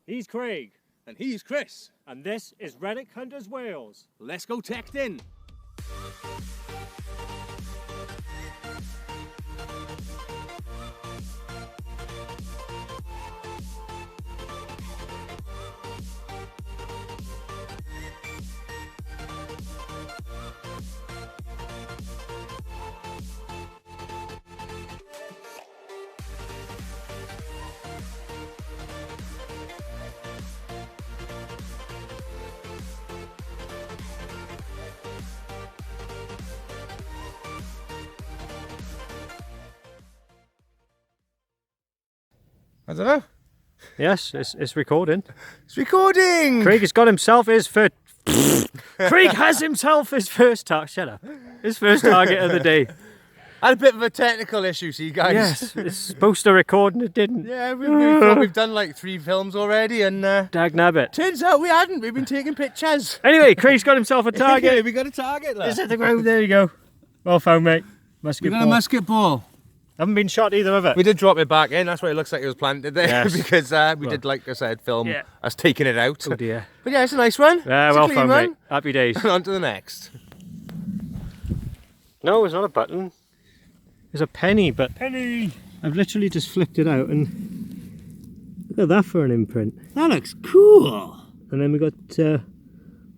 He's Craig. And he's Chris. And this is Relic Hunters Wales. Let's go text in. I don't know. Yes, it's recording. It's recording! Craig has got himself his first... Craig has himself his first target. Shut up. His first target of the day. I had a bit of a technical issue, see guys. Yes, it's supposed to record and it didn't. Yeah, we thought we've done like 3 films already and... Dag nabbit. Turns out we hadn't. We've been taking pictures. Anyway, Craig's got himself a target. We got a target, look. It's at the ground. There you go. Well found, mate. Musket We got ball. a musket ball. Haven't been shot either of it. We did drop it back in, that's why it looks like it was planted there. Yes. Because we did, like I said, film us taking it out. Oh dear. But yeah, it's a nice one. Yeah, It's well a clean found, one. mate. Happy days. And on to the next. No, it's not a button. It's a penny, but... Penny! I've literally just flipped it out and... Look at that for an imprint. That looks cool. And then we got...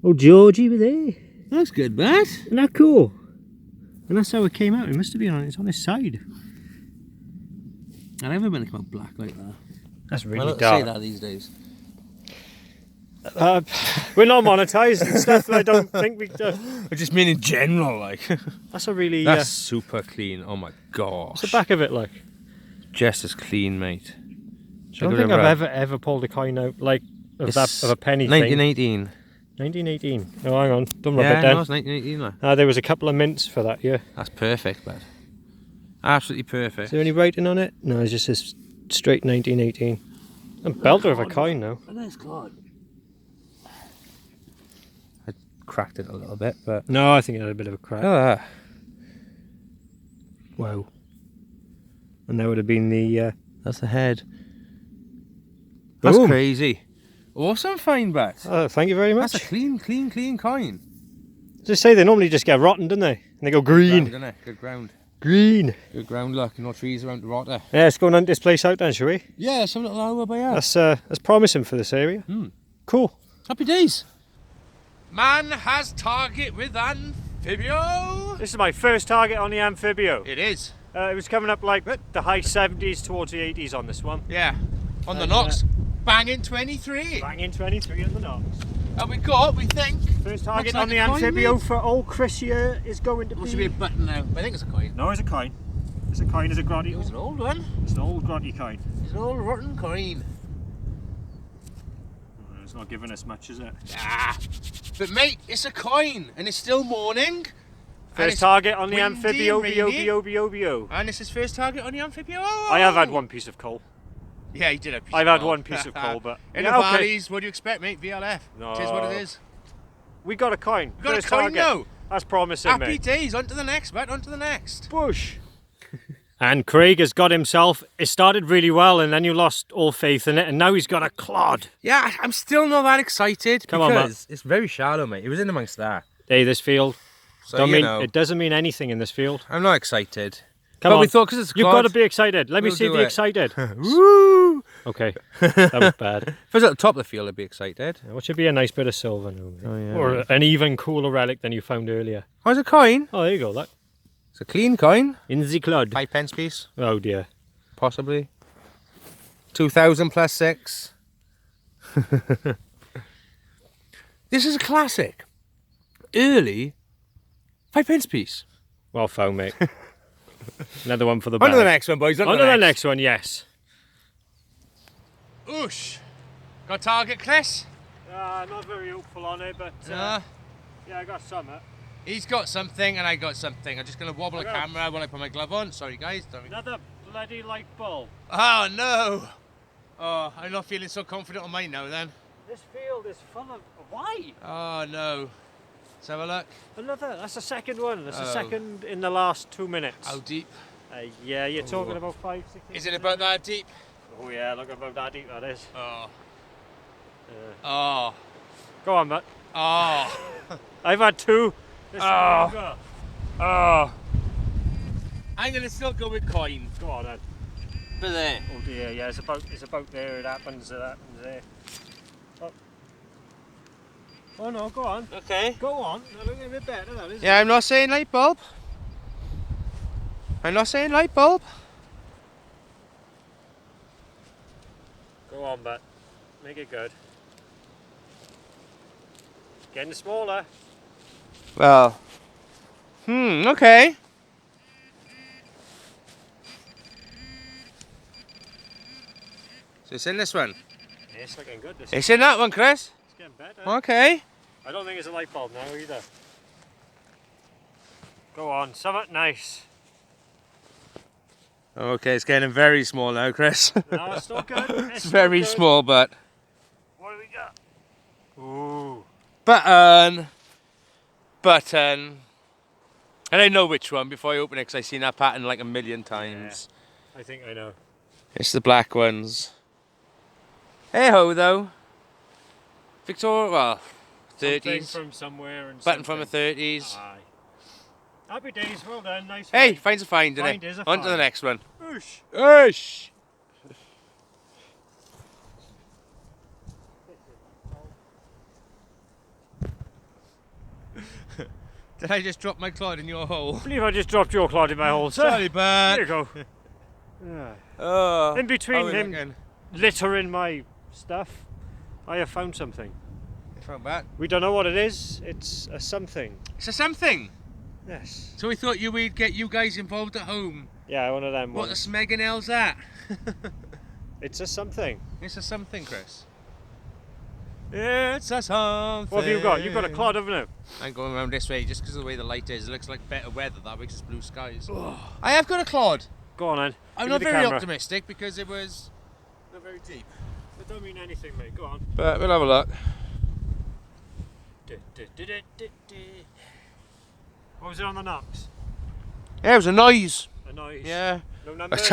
old Georgie with there. That looks good, Matt. Isn't that cool? And that's how it came out. It must have been on... It's on his side. I never meant to come out black like that. That's really Well, dark. say that these days. We're not monetised and stuff. I don't think we do. I just mean in general, like. That's a really... That's super clean. Oh my gosh. what's the back of it like? Just as clean, mate. I don't think I've ever pulled a coin out like of a penny 1918. thing. 1918. Oh, hang on. Don't rub Yeah, it down. no, it's 1918. Like. There was a couple of mints for that year. That's perfect, bud. Absolutely perfect. Is there any writing on it? No, it's just a straight 1918. A belter of a coin now. A nice card. I cracked it a little bit, but... No, I think it had a bit of a crack. Oh, Wow. And that would have been the... that's the head. That's Boom. crazy. Awesome find, bat. Oh, thank you very much. That's a clean coin. As I say, they normally just get rotten, don't they? And they go green. Ground, innit? Good ground. Green. Good ground, look. No trees around to rot there. Yeah, let's go and hunt this place out then, shall we? Yeah, some little hour by us. That's promising for this area. Cool. Happy days. Man has target with Anfibio. This is my first target on the Anfibio. It is. It was coming up like the high 70s towards the 80s on this one. Yeah. On the Knox. Banging 23. Banging 23 on the Knox. And we got, we think. First target Looks on like the a coin, Anfibio mate. for old Chris here is going to Must be a button now. I think it's a coin. No, it's a coin. It's a coin, it's a grotty. It's an old one. It's an old grotty coin. It's an old rotten coin. It's not giving us much, is it? Ah. But mate, it's a coin and it's still morning. First target on the windy Anfibio, and rainy. Bio. And it's his first target on the Amphibio. I have had one piece of coal. Yeah, he did a piece I've of had coal. one piece of coal, but... In yeah, the okay. valleys, what do you expect, mate? VLF. No. It is what it is. We got a coin. We got First a coin target. now. That's promising, Happy mate. days. On to the next, mate. On to the next. Push. And Craig has got himself... It started really well and then you lost all faith in it and now he's got a clod. Yeah, I'm still not that excited. Come on, because it's very shallow, mate. It was in amongst that. Hey, this field... So, you know. It doesn't mean anything in this field. I'm not excited. Come but on. we thought because it's a You've clod, got to be excited. Let me we'll see do the it. excited. Woo! Okay, that was bad. If I was at the top of the field, I'd be excited. What should be a nice bit of silver now? Oh, yeah. Or an even cooler relic than you found earlier. Oh, it's a coin. Oh, there you go, look. It's a clean coin. In the clod. 5p piece, Oh dear. possibly. 2000 plus 6. This is a classic. Early 5p piece. Well found, mate. Another one for the On to bag. the next one, boys. On to the next one, yes. Oosh. Got target, Chris? Not very hopeful on it, but Yeah, I got some. he's got something and I got something. I'm just going to wobble the I got- camera while I put my glove on. Sorry, guys. Don't... Another bloody light bulb. Oh, no. Oh, I'm not feeling so confident on mine now, then. This field is full of... Why? Oh, no. Let's have a look. Another. That's the second one. That's the Oh. second in the last 2 minutes. How deep? Yeah, you're talking about 5, 6... Is it about that deep? Oh yeah, look about that deep that is. Oh. Oh. Go on, Matt. Oh. I've had 2. Oh. Oh. I'm gonna still go with coin. Go on then. But there. Oh dear, yeah, it's about there. It happens there. Oh. Oh no, go on. Okay. Go on. That looks a bit better, that isn't Yeah, it? I'm not saying light bulb. I'm not saying light bulb. Go on, but make it good. Getting smaller. Well. Okay. So it's in this one. Yeah, it's looking good. This It's in that one, Chris. It's getting better. Okay. I don't think it's a light bulb now either. Go on, something nice. Okay, it's getting very small now, Chris. No, it's still good. It's very good. small, but. What do we got? Ooh. Button. And I know which one before I open it because I've seen that pattern like a million times. Yeah, I think I know. It's the black ones. Hey ho though. Victoria, well, Something 30s. from somewhere and Button something. from the 30s. Aye. Happy days, well done, nice. Hey, find. finds a find, isn't Find it? is a On to the find. next one. Oosh. Oosh! Did I just drop my clod in your hole? I believe I just dropped your clod in my hole, sir. Sorry, bud. There you go. Yeah. Oh, In between how are we him looking? littering my stuff, I have found something. Found that. We don't know what it is. It's a something. It's a something. Yes. So we thought we'd get you guys involved at home. Yeah, one of them What the ones. smeg and hell's that? It's a something. It's a something, Chris. It's a something. What have you got? You've got a clod, haven't you? I'm going around this way just because of the way the light is. It looks like better weather that way 'cause it's blue skies. I have got a clod. Go on then. I'm Give not me the very camera. optimistic because it was not very deep. It don't mean anything, mate. Go on. But we'll have a look. What was it on the knocks? Yeah, it was a noise. A noise. Yeah. No numbers.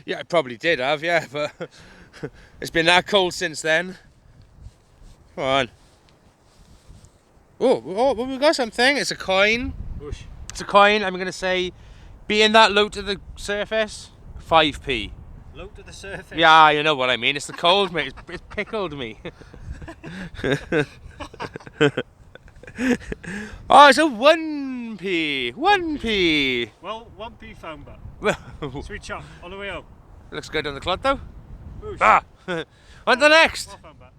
Yeah, I probably did have, yeah, but it's been that cold since then. Come on. Oh, we got something. It's a coin. Whoosh. It's a coin. I'm going to say, being that low to the surface, 5p. Low to the surface. Yeah, you know what I mean. It's the cold, mate. It's pickled me. Oh, it's a 1p. 1p. Well, 1p found that. Well, Sweet chop. On the way home. looks good on the clod though. Whoosh. Ah! On to the next. What found that?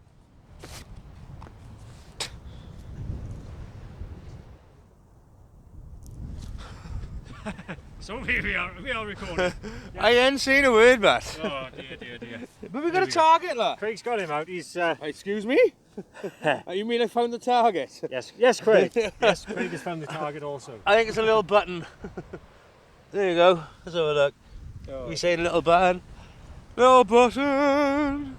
So we are recording. I ain't seen a word, but. Oh dear. But we got a target, look. Craig's got him out. He's Excuse me? You mean I found the target? yes, Craig. Yes, Craig has found the target also. I think it's a little button. There you go. Let's have a look. Oh, You saying little button? Little button.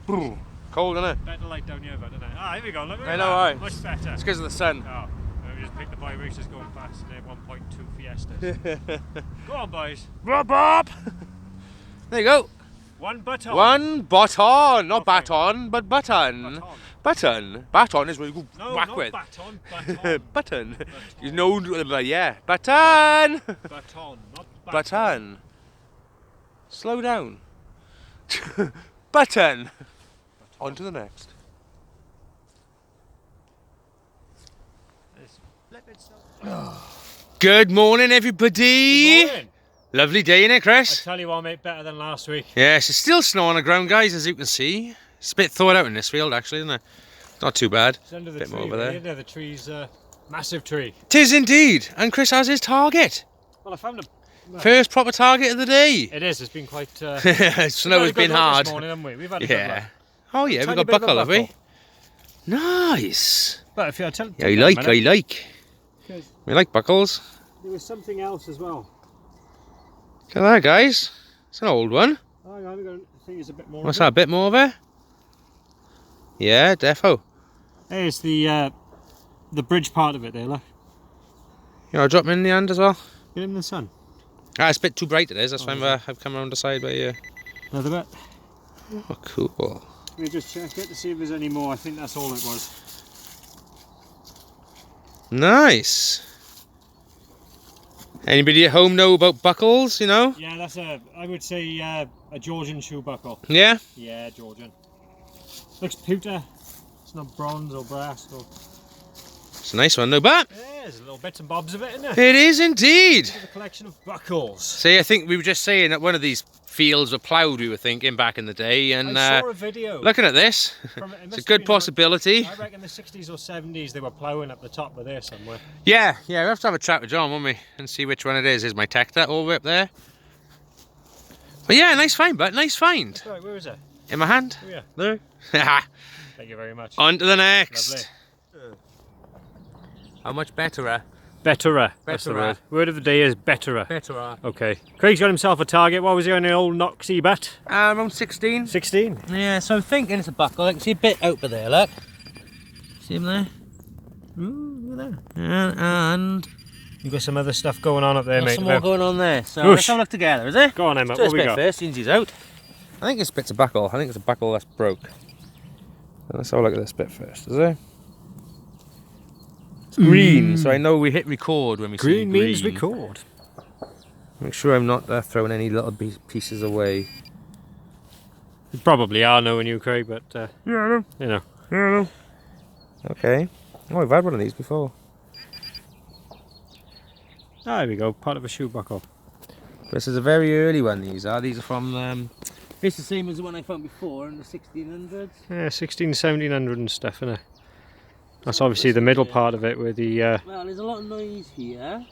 Cold, isn't it? better light down here, but don't I? Ah, here we go. Look at I know, that. right. Much better. It's because of the sun. Oh, we just picked the boy racers going past and they're 1.2 Fiestas. Go on, boys. Bob, Bob. There you go. One button. One button, not Okay. baton, but button. Baton. Button. Baton is where you go No, whack not with. baton. Button. Baton. You know, yeah. Button. Baton, not baton. Button. Slow down. Button. On to the next. Good morning, everybody. Good morning. Lovely day, innit, I Chris? tell you what, mate, better than last week. Yes, it's still snow on the ground, guys, as you can see. It's a bit thawed out in this field, actually, isn't it? Not too bad. It's under the Bit tree. more over there. Isn't there? The tree's massive tree. Tis indeed, and Chris has his target. Well, I found a. Well, First proper target of the day. it is. It's been quite. Snow we've had a has good been luck hard. This morning, haven't we? We've had a good luck. Yeah. Oh yeah, we Tiny got bit of a buckle, have we? buckle. Nice. But if you tell, Yeah, I like. Because We like buckles. there was something else as well. Look at that, guys. It's an old one. Hang on, I think it's a bit more. What's that, a bit more of it? Yeah, defo. There's the bridge part of it there, look. You want to drop me in the hand as well? Get him in the sun. Ah, it's a bit too bright it is, that's Oh, why is I've come around the side by you. Another bit. Oh, cool. Let me just check it to see if there's any more. I think that's all it was. Nice. Anybody at home know about buckles, you know? Yeah, that's I would say a Georgian shoe buckle. Yeah? Yeah, Georgian. Looks pewter. It's not bronze or brass or... It's a nice one, no, but Yeah, there's little bits and bobs of it, isn't it? it is indeed. It's a collection of buckles. See, I think we were just saying that one of these fields were ploughed, we were thinking, back in the day, and I saw a video. looking at this, it's a good possibility. I reckon the 60s or 70s they were ploughing up the top of there somewhere. Yeah, we have to have a chat with John, won't we, and see which one it is. Is my Tecta all the way up there? But yeah, nice find, but nice find. Right, where is it? In my hand. Oh yeah. There. Thank you very much. On to the next. Lovely. How much betterer? Betterer. That's the word. Word of the day is betterer. Betterer. Okay. Craig's got himself a target. What was he on the old Noxy bet? Around 16. 16. Yeah, so I'm thinking it's a buckle. I can see a bit over there, look. See him there? Ooh, look at that. And You've got some other stuff going on up there, mate. some more going on there. So Whoosh. let's have a look together, is it? Go on, Emma. Let's do What this we bit got? first, since he's out. I think it's bits of buckle. I think it's a buckle that's broke. Let's have a look at this bit first, is it? It's green, so I know we hit record when we see green. Green means record. Make sure I'm not throwing any little pieces away. You probably are knowing you, Craig, but Yeah, I know. you know. Yeah, I know. Okay. Oh, I've had one of these before. Ah, there we go. Part of a shoe buckle. This is a very early one. These are from. It's the same as the one I found before in the 1600s. Yeah, 16, 1700 and stuff, innit? That's obviously the middle part of it with the... Well, there's a lot of noise here,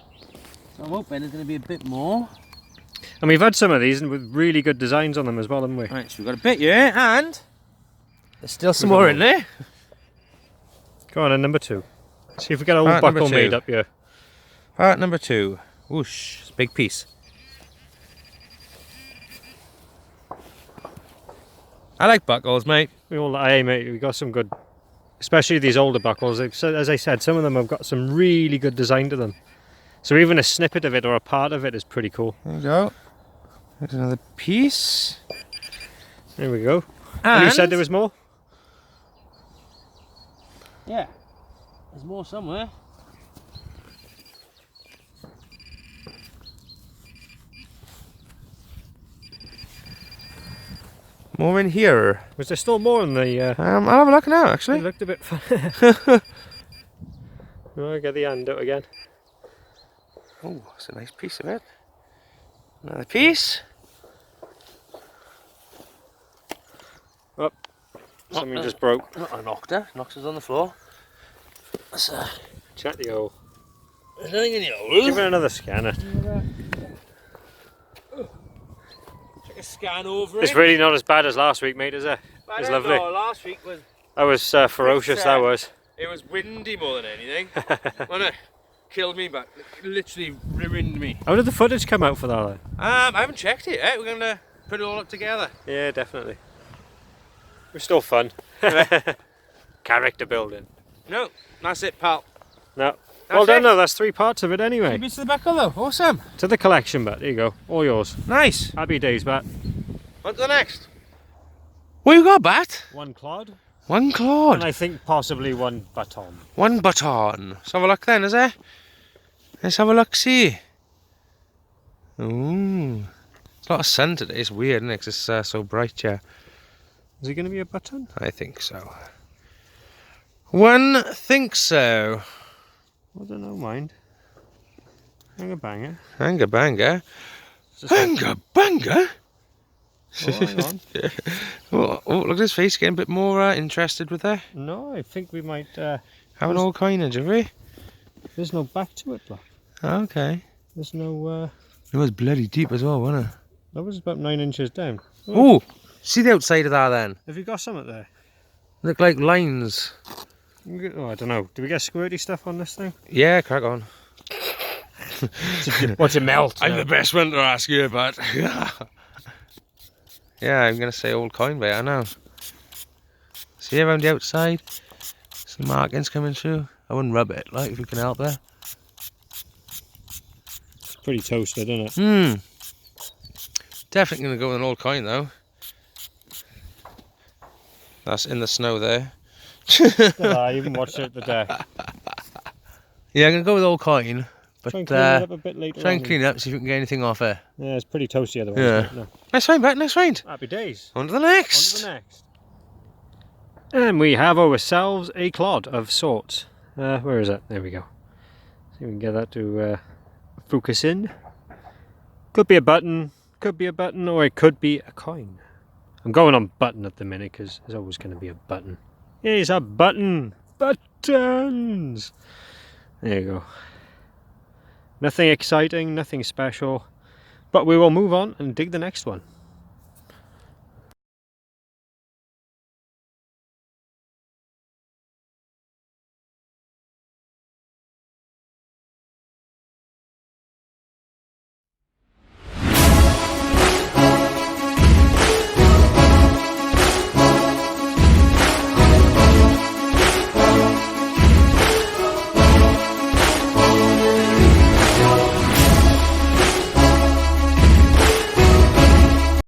so I'm hoping there's going to be a bit more. And we've had some of these and with really good designs on them as well, haven't we? Right, so we've got a bit here, and there's still some more in there. Go on, and number 2. See if we get a old Part buckle number 2. made up here. Part number 2. Whoosh, it's a big piece. I like buckles, mate. We all, hey mate, we got some good, especially these older buckles. As I said, some of them have got some really good design to them. So even a snippet of it or a part of it is pretty cool. There you go. There's another piece. There we go. And you said there was more? Yeah, there's more somewhere. More in here. Was there still more in the... I'll have a look now, actually. It looked a bit fun. I'll get the hand out again. Oh, that's a nice piece of it. Another piece. Oh, something just broke. Not a Nokta. Nokta's on the floor. Let's Check the hole. there's nothing in the hole. Give it another scanner. Take a scan over It's it. really not as bad as last week, mate, is it? I It's don't lovely. know, last week was... That was ferocious, that was. It was windy more than anything. Wasn't it? Killed me, but literally ruined me. How did the footage come out for that then? I haven't checked it yet. We're going to put it all up together. Yeah, definitely. It was still fun. Character building. No, that's it, pal. No. That's Well done, it. though. That's 3 parts of it anyway. Bits of the buckle though. Awesome. To the collection, but there you go. All yours. Nice. Happy days, Bat. On to the next. What you got, Bat? 1 clod. 1 clod. And I think possibly 1 baton. 1 baton. Let's have a look then, is it? Let's have a look, see. Ooh. It's a lot of sun today. It's weird, isn't it? 'Cause it's so bright, yeah. Is it going to be a baton? I think so. 1 think so. I don't know, mind. Hang a banger. Hanga banger. Hanga banger? Oh, hang on. Oh, look at his face, getting a bit more interested with that. No, I think we might... Have an old coinage, have we? There's no back to it, look. Okay. There's no... It was bloody deep as well, wasn't it? That was about 9 inches down. Oh, see the outside of that then? Have you got something there? Look like lines. Oh, I don't know. Do we get squirty stuff on this thing? Yeah, crack on. What's it melt? I'm the best one to ask you about. Yeah, I'm going to say old coin bait, I know. See around the outside? Some markings coming through. I wouldn't rub it, like, if you can help there. It's pretty toasted, isn't it? Definitely going to go with an old coin, though. That's in the snow there. I even watched it at the deck. Yeah, I'm going to go with old coin. But Try and clean it up a bit later try on. and clean it up, see if we can get anything off it. Yeah, it's pretty toasty otherwise. Yeah. No. Nice find, Brett, nice find. Happy days. On to the On to next. the next. And we have ourselves a clod of sorts. Where is it? There we go. See if we can get that to focus in. Could be a button, or it could be a coin. I'm going on button at the minute because there's always going to be a button. Here's a button. Buttons! There you go. Nothing exciting, nothing special. But we will move on and dig the next one.